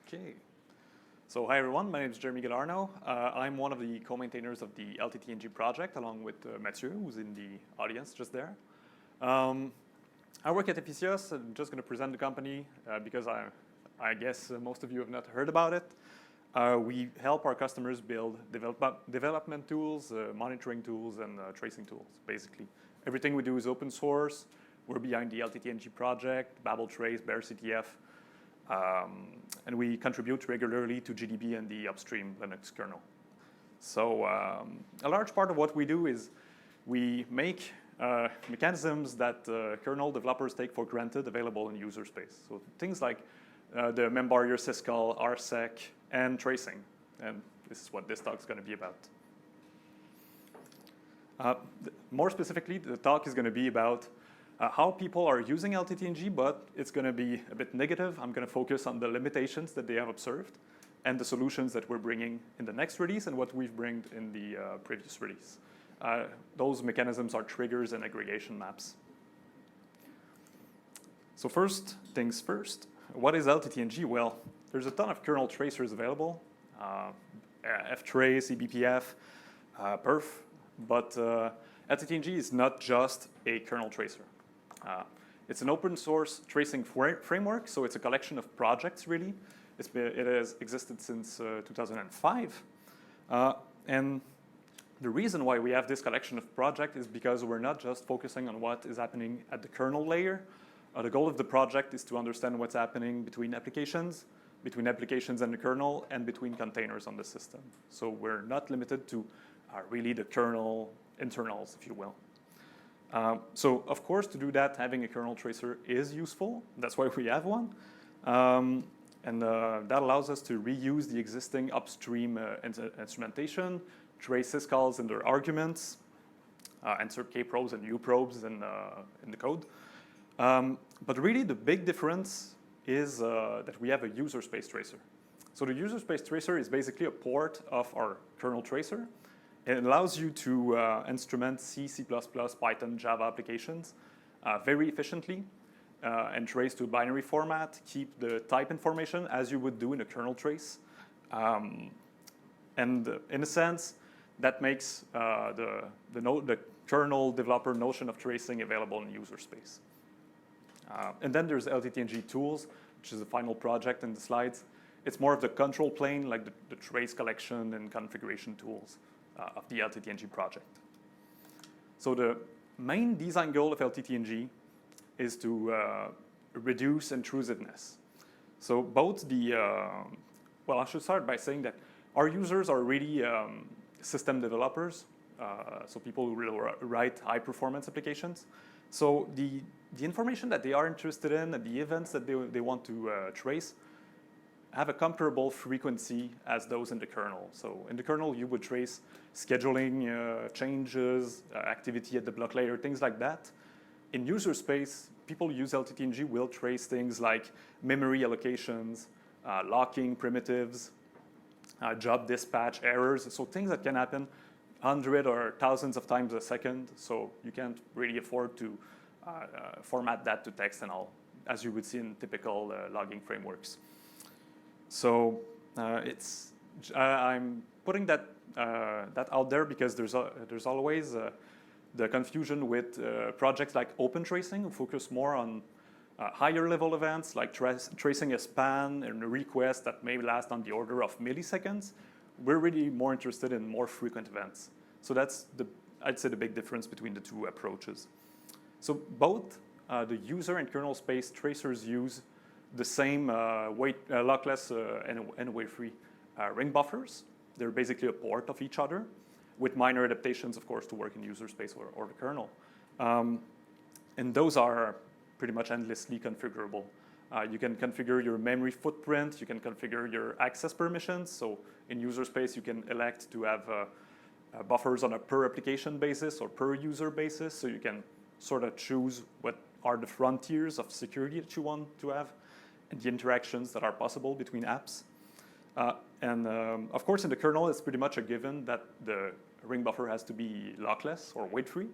Okay. So hi everyone, my name is Jeremy Galarno. I'm one of the co-maintainers of the LTTng project along with Mathieu, who's in the audience just there. I work at Epicius. I'm just going to present the company because I guess most of you have not heard about it. We help our customers build development tools, monitoring tools, and tracing tools, basically. Everything we do is open source. We're behind the LTTng project, Babel Trace, BearCTF, and we contribute regularly to GDB and the upstream Linux kernel. So a large part of what we do is we make mechanisms that kernel developers take for granted available in user space. So things like the membarrier syscall, rsec, and tracing. And this is what this talk is going to be about. More specifically, the talk is going to be about how people are using LTTng, but it's going to be a bit negative. I'm going to focus on the limitations that they have observed and the solutions that we're bringing in the next release and what we've brought in the previous release. Those mechanisms are triggers and aggregation maps. So first things first, what is LTTng? Well, there's a ton of kernel tracers available, ftrace, eBPF, perf, but LTTng is not just a kernel tracer. It's an open source tracing framework, so it's a collection of projects, really. It has existed since 2005. And the reason why we have this collection of projects is because we're not just focusing on what is happening at the kernel layer. The goal of the project is to understand what's happening between applications and the kernel, and between containers on the system. So we're not limited to really the kernel internals, if you will. So of course, to do that, having a kernel tracer is useful. That's why we have one. And that allows us to reuse the existing upstream instrumentation, trace syscalls and their arguments, insert kprobes and uprobes in the code. But really, the big difference is that we have a user space tracer. So the user space tracer is basically a port of our kernel tracer. It allows you to instrument C, C++, Python, Java applications very efficiently and trace to a binary format, keep the type information as you would do in a kernel trace. And in a sense, that makes the kernel developer notion of tracing available in user space. And then there's LTTng tools, which is the final project in the slides. It's more of the control plane, like the trace collection and configuration tools of the LTTng project. So the main design goal of LTTng is to reduce intrusiveness. So both well, I should start by saying that our users are really system developers, so people who really write high-performance applications. So the information that they are interested in and the events that they want to trace have a comparable frequency as those in the kernel. So in the kernel, you would trace scheduling changes, activity at the block layer, things like that. In user space, people who use LTTng will trace things like memory allocations, locking primitives, job dispatch errors, so things that can happen hundreds or thousands of times a second. So you can't really afford to format that to text and all, as you would see in typical logging frameworks. So I'm putting that out there because there's always the confusion with projects like Open Tracing, who focus more on higher level events like tracing a span and a request that may last on the order of milliseconds. We're really more interested in more frequent events. So that's I'd say the big difference between the two approaches. So both the user and kernel space tracers use the same lockless and weight-free ring buffers. They're basically a port of each other, with minor adaptations, of course, to work in user space or the kernel. And those are pretty much endlessly configurable. You can configure your memory footprint. You can configure your access permissions. So in user space, you can elect to have buffers on a per application basis or per user basis. So you can sort of choose what are the frontiers of security that you want to have and the interactions that are possible between apps. Of course, in the kernel, it's pretty much a given that the ring buffer has to be lockless or weight-free.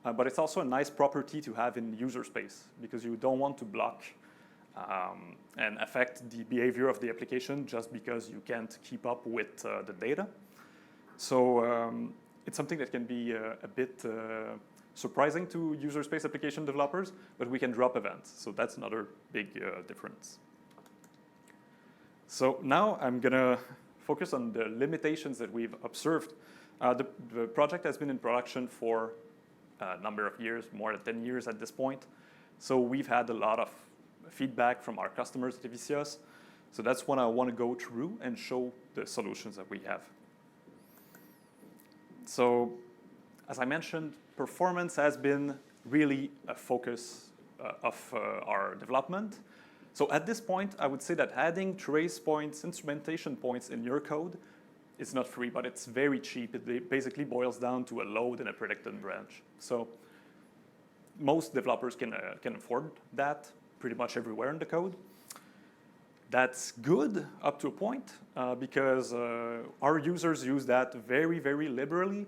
But it's also a nice property to have in user space because you don't want to block and affect the behavior of the application just because you can't keep up with the data. So it's something that can be a bit surprising to user space application developers, but we can drop events. So that's another big difference. So now I'm going to focus on the limitations that we've observed. The project has been in production for a number of years, more than 10 years at this point. So we've had a lot of feedback from our customers at Vicious. So that's what I want to go through and show the solutions that we have. So as I mentioned, performance has been really a focus of our development. So at this point, I would say that adding trace points, instrumentation points in your code is not free, but it's very cheap. It basically boils down to a load and a predicted branch. So most developers can afford that pretty much everywhere in the code. That's good up to a point because our users use that very, very liberally.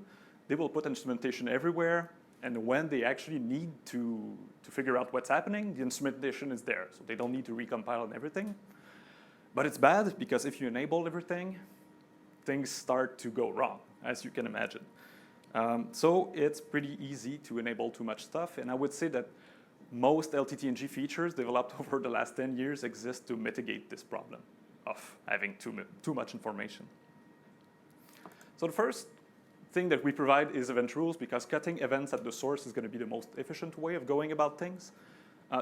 They will put instrumentation everywhere, and when they actually need to figure out what's happening, the instrumentation is there, so they don't need to recompile and everything. But it's bad because if you enable everything, things start to go wrong, as you can imagine. So it's pretty easy to enable too much stuff, and I would say that most LTTng features developed over the last 10 years exist to mitigate this problem of having too much information. So the first thing that we provide is event rules, because cutting events at the source is going to be the most efficient way of going about things.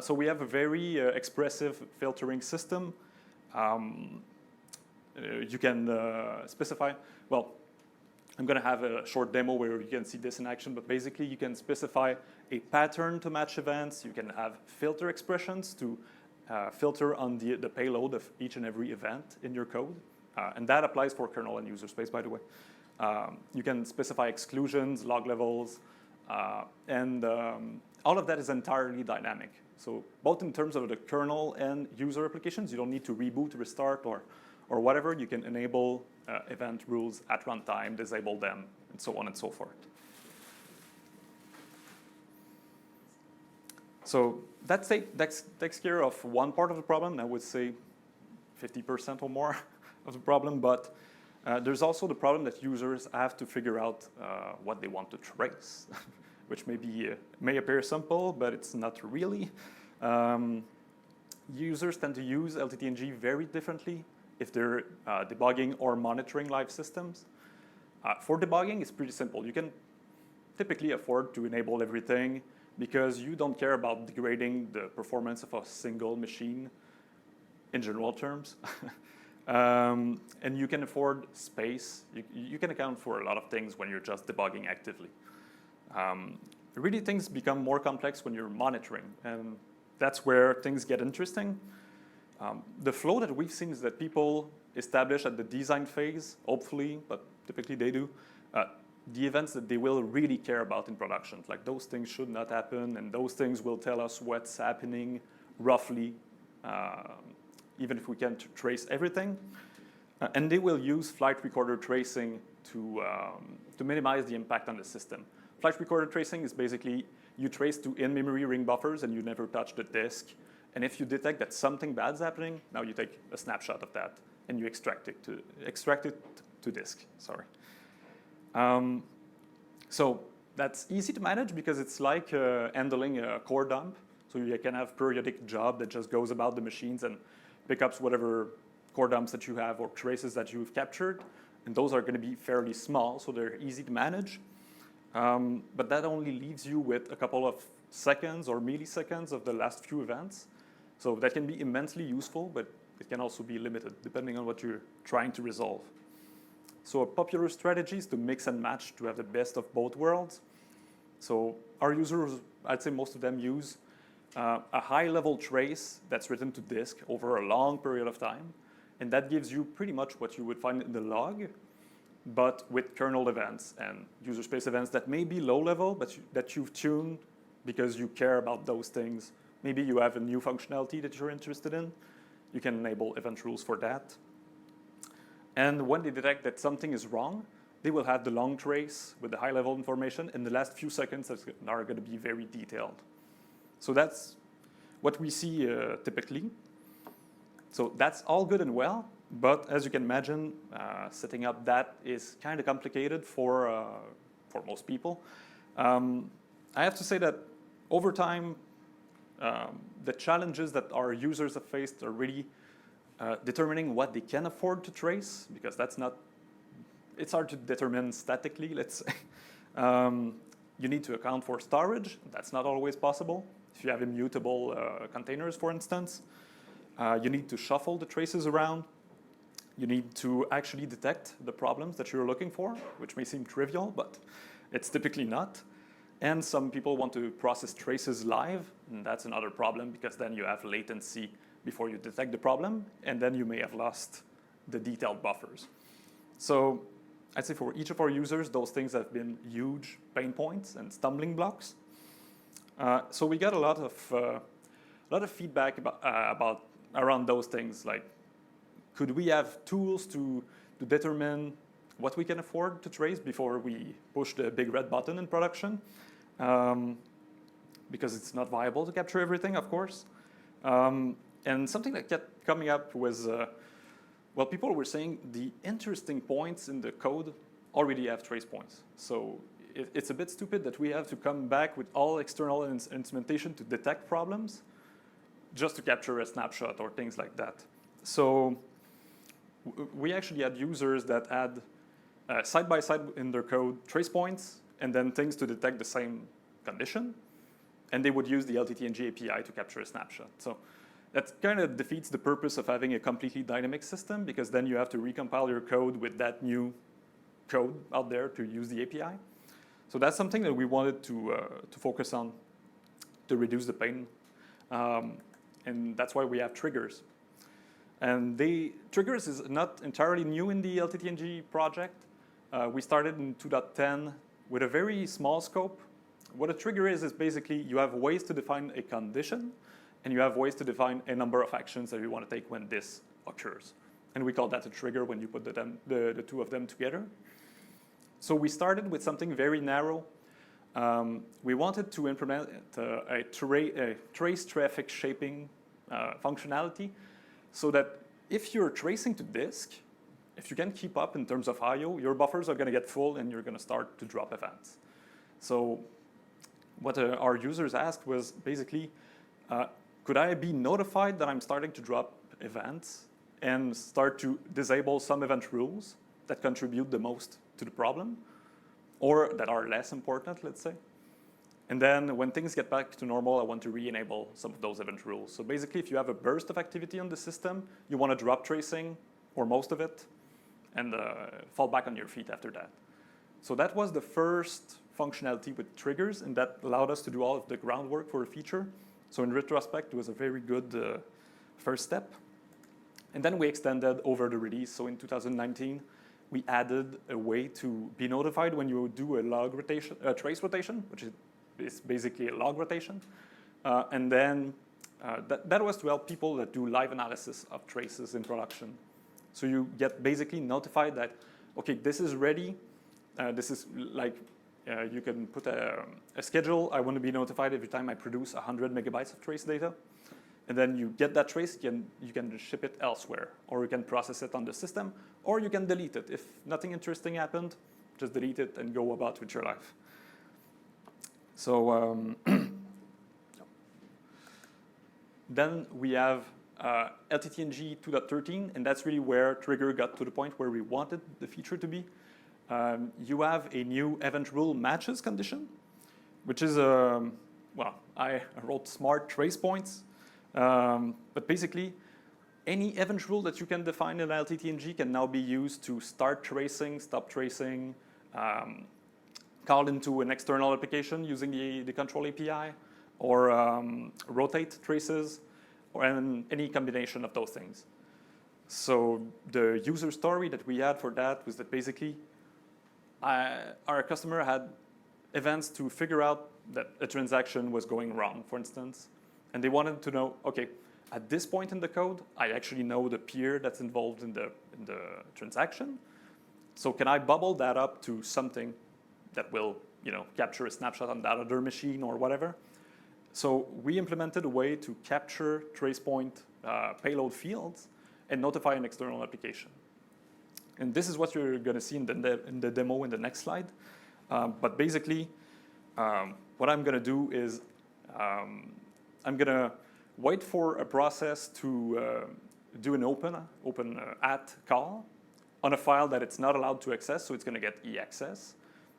So we have a very expressive filtering system. You can specify, well, I'm going to have a short demo where you can see this in action, but basically you can specify a pattern to match events. You can have filter expressions to filter on the payload of each and every event in your code. And that applies for kernel and user space, by the way. You can specify exclusions, log levels, and all of that is entirely dynamic. So both in terms of the kernel and user applications, you don't need to reboot, restart, or whatever. You can enable event rules at runtime, disable them, and so on and so forth. So that takes care of one part of the problem. I would say 50% or more of the problem, but there's also the problem that users have to figure out what they want to trace, which may appear simple, but it's not really. Users tend to use LTTng very differently if they're debugging or monitoring live systems. For debugging, it's pretty simple. You can typically afford to enable everything because you don't care about degrading the performance of a single machine in general terms. And you can afford space. You can account for a lot of things when you're just debugging actively. Really, things become more complex when you're monitoring, and that's where things get interesting. The flow that we've seen is that people establish at the design phase, hopefully, but typically they do, the events that they will really care about in production. Like those things should not happen, and those things will tell us what's happening roughly, even if we can't trace everything. And they will use flight recorder tracing to minimize the impact on the system. Flight recorder tracing is basically you trace to in-memory ring buffers and you never touch the disk. And if you detect that something bad's happening, now you take a snapshot of that and you extract it to disk. Sorry. So that's easy to manage because it's like handling a core dump. So you can have periodic job that just goes about the machines and pick up whatever core dumps that you have or traces that you've captured. And those are going to be fairly small, so they're easy to manage. But that only leaves you with a couple of seconds or milliseconds of the last few events. So that can be immensely useful, but it can also be limited depending on what you're trying to resolve. So a popular strategy is to mix and match to have the best of both worlds. So our users, I'd say most of them use a high-level trace that's written to disk over a long period of time. And that gives you pretty much what you would find in the log, but with kernel events and user space events that may be low-level, but that you've tuned because you care about those things. Maybe you have a new functionality that you're interested in. You can enable event rules for that. And when they detect that something is wrong, they will have the long trace with the high-level information, and the last few seconds are going to be very detailed. So that's what we see typically. So that's all good and well, but as you can imagine, setting up that is kind of complicated for most people. I have to say that over time, the challenges that our users have faced are really determining what they can afford to trace, because that's not, it's hard to determine statically, let's say. You need to account for storage. That's not always possible. If you have immutable containers, for instance, you need to shuffle the traces around. You need to actually detect the problems that you're looking for, which may seem trivial, but it's typically not. And some people want to process traces live, and that's another problem, because then you have latency before you detect the problem, and then you may have lost the detailed buffers. So I'd say for each of our users, those things have been huge pain points and stumbling blocks. So we got a lot of feedback about around those things, like could we have tools to determine what we can afford to trace before we push the big red button in production? Because it's not viable to capture everything, of course. And something that kept coming up was, well, people were saying the interesting points in the code already have trace points. So it's a bit stupid that we have to come back with all external instrumentation to detect problems just to capture a snapshot or things like that. So we actually had users that had side by side in their code trace points and then things to detect the same condition. And they would use the LTTng API to capture a snapshot. So that kind of defeats the purpose of having a completely dynamic system, because then you have to recompile your code with that new code out there to use the API. So that's something that we wanted to focus on to reduce the pain. And that's why we have triggers. And triggers is not entirely new in the LTTng project. We started in 2.10 with a very small scope. What a trigger is basically you have ways to define a condition, and you have ways to define a number of actions that you want to take when this occurs. And we call that a trigger when you put the two of them together. So we started with something very narrow. We wanted to implement a trace traffic shaping functionality, so that if you're tracing to disk, if you can keep up in terms of I/O, your buffers are going to get full and you're going to start to drop events. So what our users asked was basically, could I be notified that I'm starting to drop events and start to disable some event rules that contribute the most to the problem, or that are less important, let's say? And then when things get back to normal, I want to re-enable some of those event rules. So basically, if you have a burst of activity on the system, you want to drop tracing, or most of it, and fall back on your feet after that. So that was the first functionality with triggers, and that allowed us to do all of the groundwork for a feature. So in retrospect, it was a very good first step. And then we extended over the release. So in 2019, we added a way to be notified when you do a log rotation, trace rotation, which is basically a log rotation. And then that was to help people that do live analysis of traces in production. So you get basically notified that, okay, this is ready. This is like, you can put a schedule. I want to be notified every time I produce 100 megabytes of trace data. And then you get that trace, you can ship it elsewhere, or you can process it on the system, or you can delete it. If nothing interesting happened, just delete it and go about with your life. So then we have LTTng 2.13, and that's really where Trigger got to the point where we wanted the feature to be. You have a new event rule matches condition, which is, well, I wrote smart trace points. But basically, any event rule that you can define in LTTng can now be used to start tracing, stop tracing, call into an external application using the control API, or rotate traces, or any combination of those things. So the user story that we had for that was that basically our customer had events to figure out that a transaction was going wrong, for instance. And they wanted to know, okay, at this point in the code, I actually know the peer that's involved in the transaction. So can I bubble that up to something that will, capture a snapshot on that other machine or whatever? So we implemented a way to capture trace point payload fields and notify an external application. And this is what you're going to see in the demo in the next slide. But basically, what I'm going to do is I'm going to wait for a process to do an open at call on a file that it's not allowed to access, so it's going to get eaccess.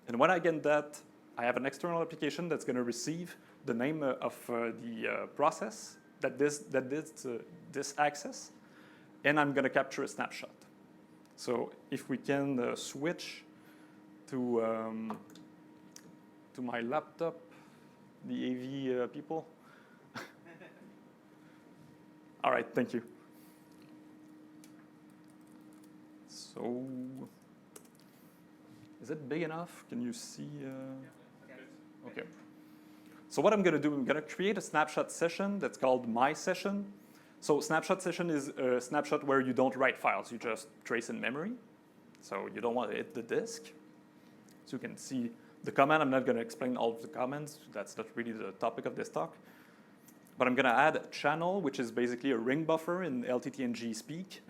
And when I get that, I have an external application that's going to receive the name of the process that did this access, and I'm going to capture a snapshot. So if we can switch to my laptop, the AV people. All right, thank you. So, is it big enough? Can you see? Okay. So what I'm going to do, I'm going to create a snapshot session that's called my session. So snapshot session is a snapshot where you don't write files, you just trace in memory. So you don't want to hit the disk. So you can see the command. I'm not going to explain all of the commands. That's not really the topic of this talk. But I'm going to add a channel, which is basically a ring buffer in LTTng speak.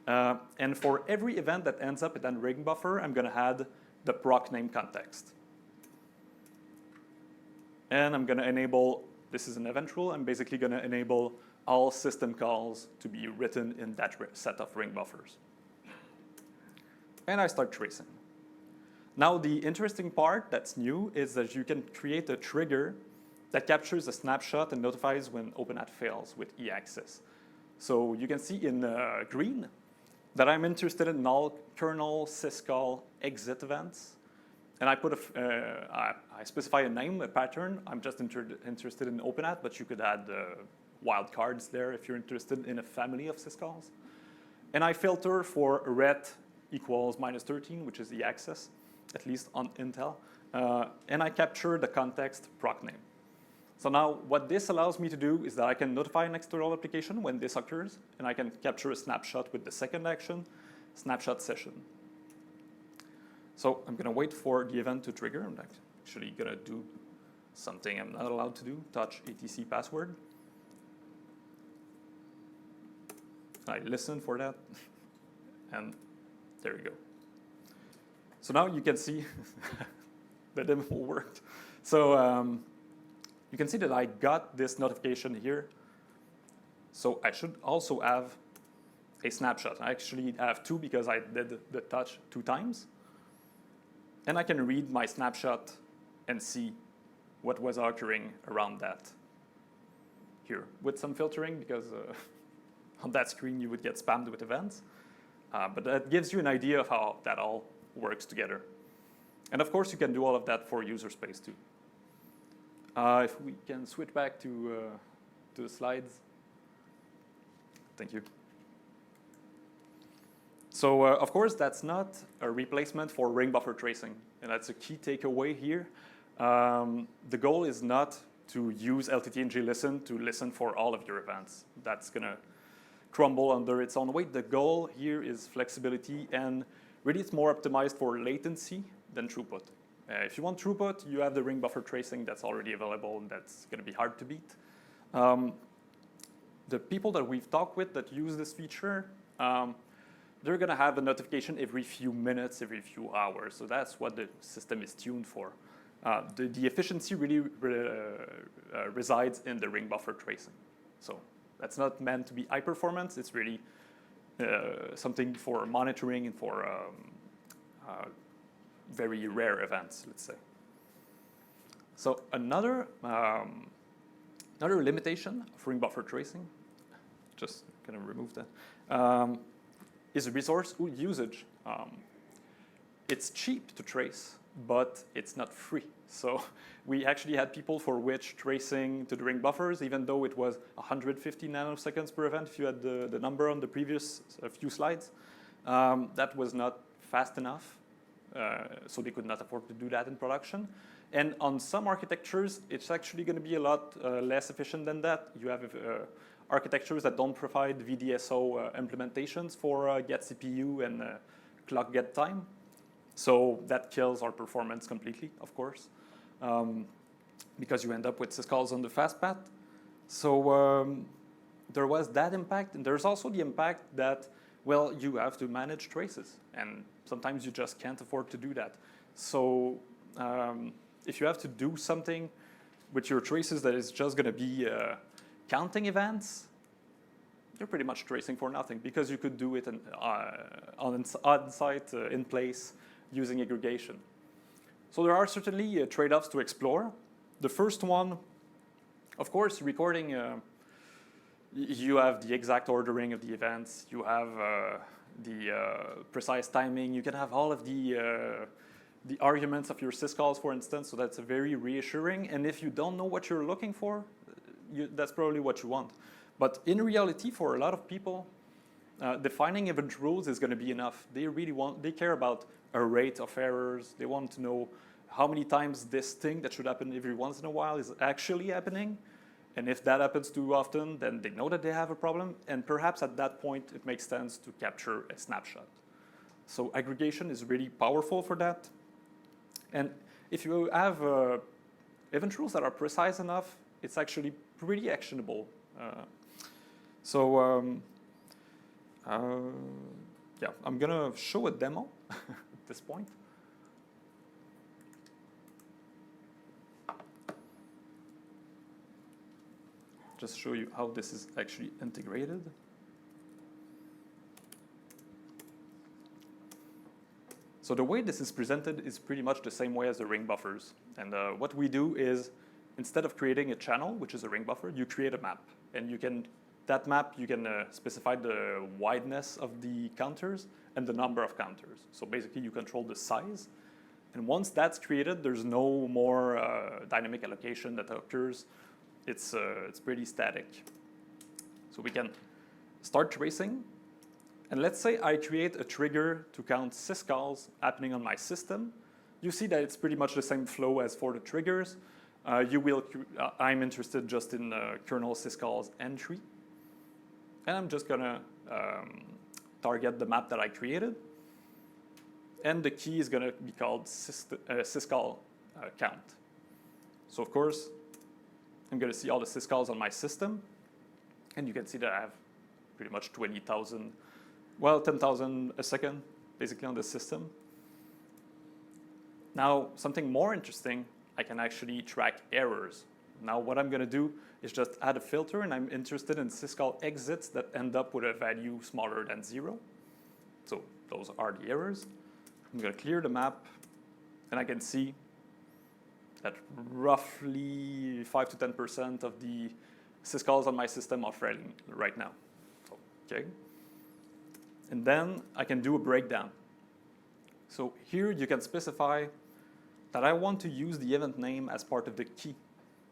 And for every event that ends up in that ring buffer, I'm going to add the proc name context. And I'm going to enable, this is an event rule, I'm basically going to enable all system calls to be written in that set of ring buffers. And I start tracing. Now the interesting part that's new is that you can create a trigger that captures a snapshot and notifies when OpenAT fails with eaccess. So you can see in green that I'm interested in all kernel syscall exit events. And I put I specify a name, a pattern. I'm just interested in OpenAT, but you could add wildcards there if you're interested in a family of syscalls. And I filter for ret equals -13, which is eaccess, at least on Intel. And I capture the context proc name. So now what this allows me to do is that I can notify an external application when this occurs, and I can capture a snapshot with the second action, snapshot session. So I'm going to wait for the event to trigger. I'm actually going to do something I'm not allowed to do, touch etc password. I listen for that, and there you go. So now you can see the demo worked. So you can see that I got this notification here. So I should also have a snapshot. I actually have two because I did the touch 2 times. And I can read my snapshot and see what was occurring around that here with some filtering, because on that screen you would get spammed with events. But that gives you an idea of how that all works together. And of course you can do all of that for user space too. If we can switch back to the slides. Thank you. So of course, that's not a replacement for ring buffer tracing. And that's a key takeaway here. The goal is not to use LTTng listen to listen for all of your events. That's going to crumble under its own weight. The goal here is flexibility, and really it's more optimized for latency than throughput. If you want throughput, you have the ring buffer tracing that's already available, and that's going to be hard to beat. The people that we've talked with that use this feature, they're going to have a notification every few minutes, every few hours. So that's what the system is tuned for. The efficiency really resides in the ring buffer tracing. So that's not meant to be high performance. It's really something for monitoring and for very rare events, let's say. So another limitation of ring buffer tracing, just going to remove that, is resource usage. It's cheap to trace, but it's not free. So we actually had people for which tracing to the ring buffers, even though it was 150 nanoseconds per event, if you had the number on the previous few slides, that was not fast enough. So they could not afford to do that in production. And on some architectures, it's actually going to be a lot less efficient than that. You have architectures that don't provide VDSO implementations for get CPU and clock get time. So that kills our performance completely, of course, because you end up with syscalls on the fast path. So there was that impact, and there's also the impact that, well, you have to manage traces, and sometimes you just can't afford to do that. So if you have to do something with your traces that is just going to be counting events, you're pretty much tracing for nothing, because you could do it on-site, in place, using aggregation. So there are certainly trade-offs to explore. The first one, of course, recording, you have the exact ordering of the events, you have the precise timing, you can have all of the arguments of your syscalls, for instance, so that's very reassuring. And if you don't know what you're looking for, that's probably what you want. But in reality, for a lot of people, defining event rules is going to be enough. They care about a rate of errors. They want to know how many times this thing that should happen every once in a while is actually happening. And if that happens too often, then they know that they have a problem. And perhaps at that point, it makes sense to capture a snapshot. So aggregation is really powerful for that. And if you have event rules that are precise enough, it's actually pretty actionable. Yeah, I'm going to show a demo at this point. Just show you how this is actually integrated. So the way this is presented is pretty much the same way as the ring buffers. And what we do is, instead of creating a channel, which is a ring buffer, you create a map. And that map, you can specify the wideness of the counters and the number of counters. So basically, you control the size. And once that's created, there's no more dynamic allocation that occurs. It's pretty static. So we can start tracing. And let's say I create a trigger to count syscalls happening on my system. You see that it's pretty much the same flow as for the triggers. I'm interested just in kernel syscalls entry. And I'm just going to target the map that I created. And the key is going to be called syscall count. So of course, I'm going to see all the syscalls on my system. And you can see that I have pretty much 20,000, well, 10,000 a second, basically, on the system. Now, something more interesting, I can actually track errors. Now, what I'm going to do is just add a filter, and I'm interested in syscall exits that end up with a value smaller than 0. So those are the errors. I'm going to clear the map, and I can see that roughly 5 to 10% of the syscalls on my system are failing right now. So, okay. And then I can do a breakdown. So here you can specify that I want to use the event name as part of the key.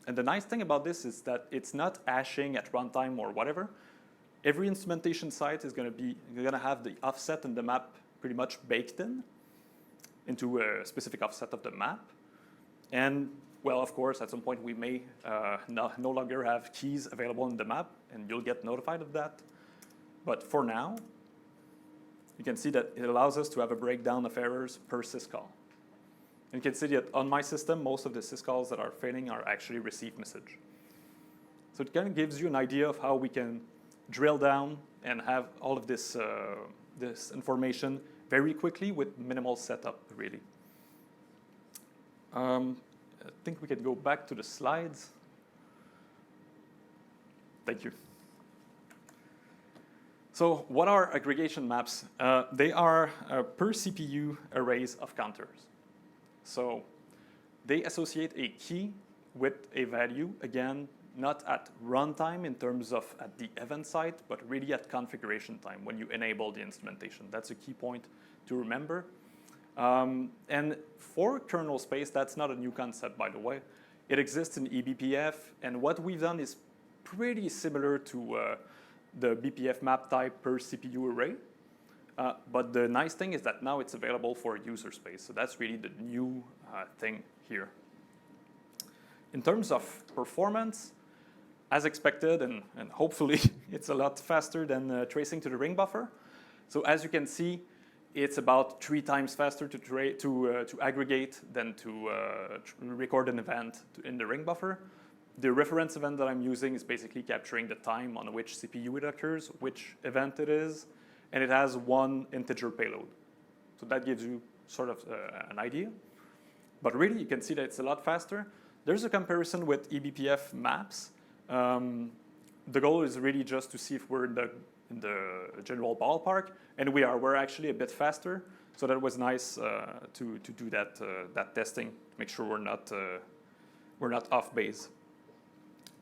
And the nice thing about this is that it's not hashing at runtime or whatever. Every instrumentation site is going to have the offset in the map pretty much baked into a specific offset of the map. And, well, of course, at some point we may no longer have keys available in the map, and you'll get notified of that. But for now, you can see that it allows us to have a breakdown of errors per syscall. And you can see that on my system, most of the syscalls that are failing are actually receive message. So it kind of gives you an idea of how we can drill down and have all of this, this information very quickly with minimal setup, really. I think we can go back to the slides. Thank you. So what are aggregation maps? They are per CPU arrays of counters. So they associate a key with a value, again, not at runtime in terms of at the event site, but really at configuration time when you enable the instrumentation. That's a key point to remember. And for kernel space, that's not a new concept, by the way. It exists in eBPF, and what we've done is pretty similar to the BPF map type per CPU array. But the nice thing is that now it's available for user space. So that's really the new thing here. In terms of performance, as expected, and hopefully it's a lot faster than tracing to the ring buffer. So as you can see, it's about 3 times faster to aggregate than to record an event in the ring buffer. The reference event that I'm using is basically capturing the time on which CPU it occurs, which event it is, and it has one integer payload. So that gives you sort of an idea. But really, you can see that it's a lot faster. There's a comparison with eBPF maps. The goal is really just to see if we're in the general ballpark, and we are. We're actually a bit faster. So that was nice to do that testing, make sure we're not off base.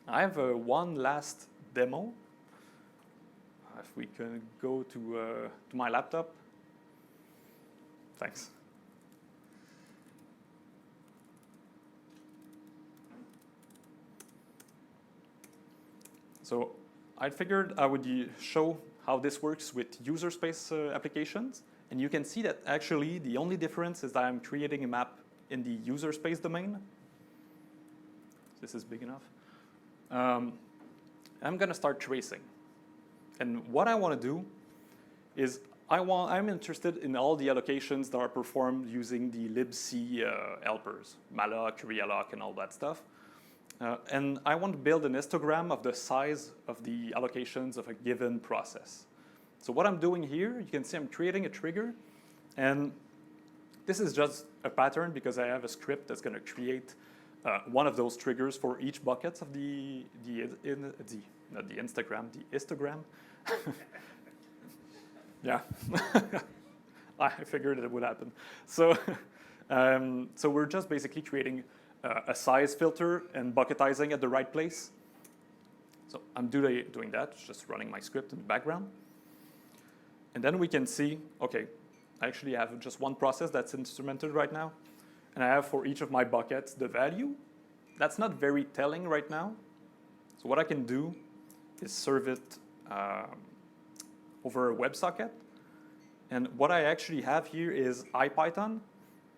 I have one last demo. If we can go to my laptop. Thanks. So I figured I would show how this works with user space applications. And you can see that actually the only difference is that I'm creating a map in the user space domain. This is big enough. I'm going to start tracing. And what I want to do is I'm interested in all the allocations that are performed using the libc helpers, malloc, realloc, and all that stuff. And I want to build an histogram of the size of the allocations of a given process. So what I'm doing here, you can see I'm creating a trigger. And this is just a pattern because I have a script that's going to create one of those triggers for each bucket of not the Instagram, the histogram. Yeah, I figured it would happen. So, so we're just basically creating a size filter and bucketizing at the right place. So I'm doing that, just running my script in the background. And then we can see, okay, I actually have just one process that's instrumented right now. And I have for each of my buckets the value. That's not very telling right now. So what I can do is serve it over a WebSocket. And what I actually have here is IPython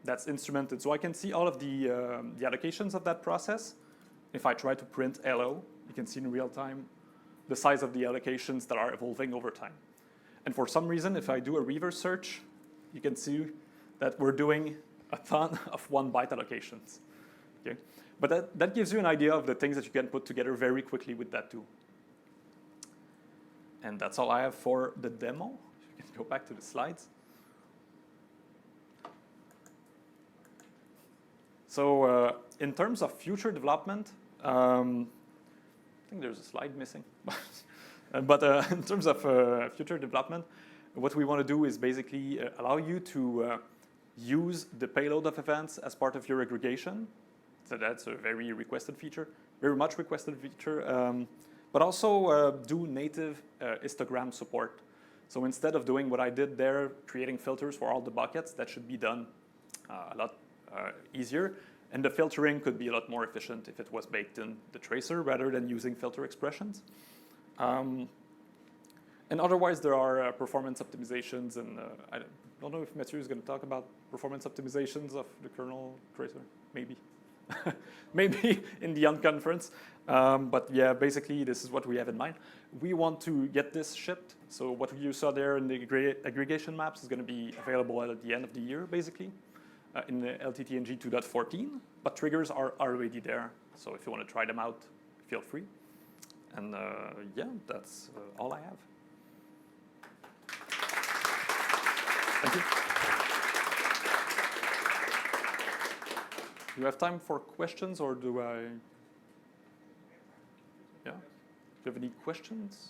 that's instrumented. So I can see all of the allocations of that process. If I try to print hello, you can see in real time the size of the allocations that are evolving over time. And for some reason, if I do a reverse search, you can see that we're doing a ton of 1 byte allocations. Okay? But that gives you an idea of the things that you can put together very quickly with that tool. And that's all I have for the demo. You can go back to the slides. So in terms of future development, I think there's a slide missing. But in terms of future development, what we want to do is basically allow you to use the payload of events as part of your aggregation. So that's a very requested feature, very much requested feature. But also do native histogram support. So instead of doing what I did there, creating filters for all the buckets, that should be done a lot easier. And the filtering could be a lot more efficient if it was baked in the tracer rather than using filter expressions. And otherwise, there are performance optimizations. And I don't know if Mathieu is going to talk about performance optimizations of the kernel tracer. Maybe. Maybe in the unconference. But yeah, basically, this is what we have in mind. We want to get this shipped. So what you saw there in the aggregation maps is going to be available at the end of the year, basically, in the LTTng 2.14. But triggers are already there. So if you want to try them out, feel free. And yeah, that's all I have. Thank you. Do you have time for questions, or do I? Yeah. Do you have any questions?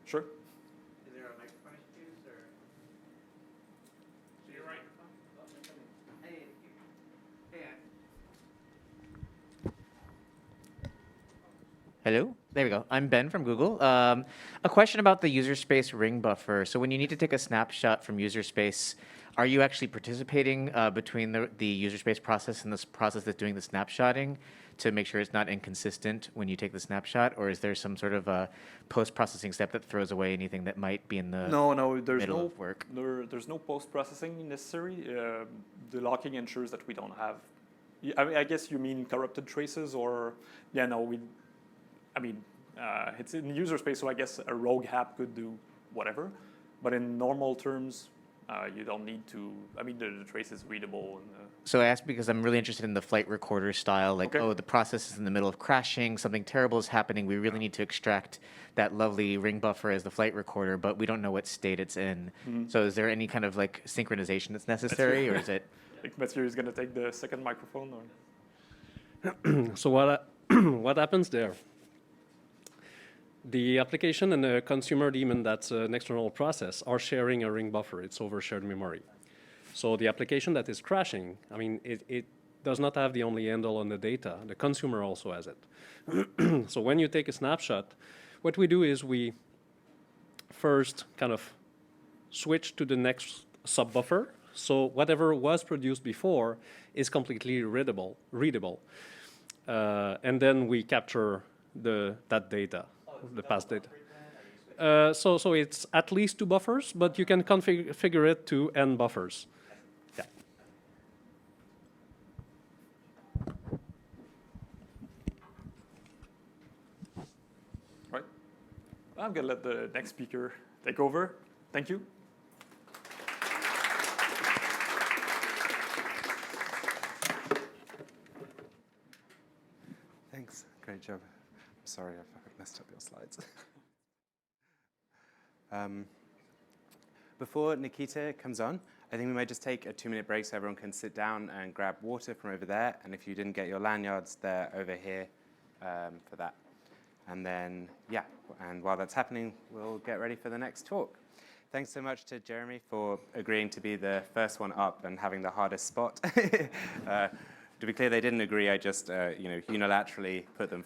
Sure. Is there a microphone I should use, or? So you're right. Hey. Hello. There we go. I'm Ben from Google. A question about the user space ring buffer. So when you need to take a snapshot from user space, are you actually participating between the user space process and this process that's doing the snapshotting to make sure it's not inconsistent when you take the snapshot? Or is there some sort of a post-processing step that throws away anything that might be in the middle of work? There's no post-processing necessary. The locking ensures that we don't have. I mean, I guess you mean corrupted traces, or yeah, no, it's in user space, so I guess a rogue app could do whatever. But in normal terms, You don't need to, I mean, the trace is readable. And, So I asked because I'm really interested in the flight recorder style, like, Okay. oh, the process is in the middle of crashing, something terrible is happening, we really need to extract that lovely ring buffer as the flight recorder, but we don't know what state it's in. So is there any kind of like synchronization that's necessary, or is it? like Mathieu is going to take the second microphone? Or? So what happens there? The application and the consumer daemon, that's an external process, are sharing a ring buffer. It's over shared memory. So the application that is crashing, I mean, it does not have the only handle on the data. The consumer also has it. So when you take a snapshot, what we do is we first kind of switch to the next subbuffer. So whatever was produced before is completely readable. And then we capture that data, the past data. So it's at least 2 buffers, but you can configure it to n buffers. Yeah. Right. I'm going to let the next speaker take over. Thank you. Thanks. Great job. I'm sorry I've messed up your slides. Before Nikita comes on, I think we might just take a 2-minute break so everyone can sit down and grab water from over there. And if you didn't get your lanyards, they're over here for that. And then, yeah, and while that's happening, we'll get ready for the next talk. Thanks so much to Jeremy for agreeing to be the first one up and having the hardest spot. To be clear, they didn't agree. I just, unilaterally put them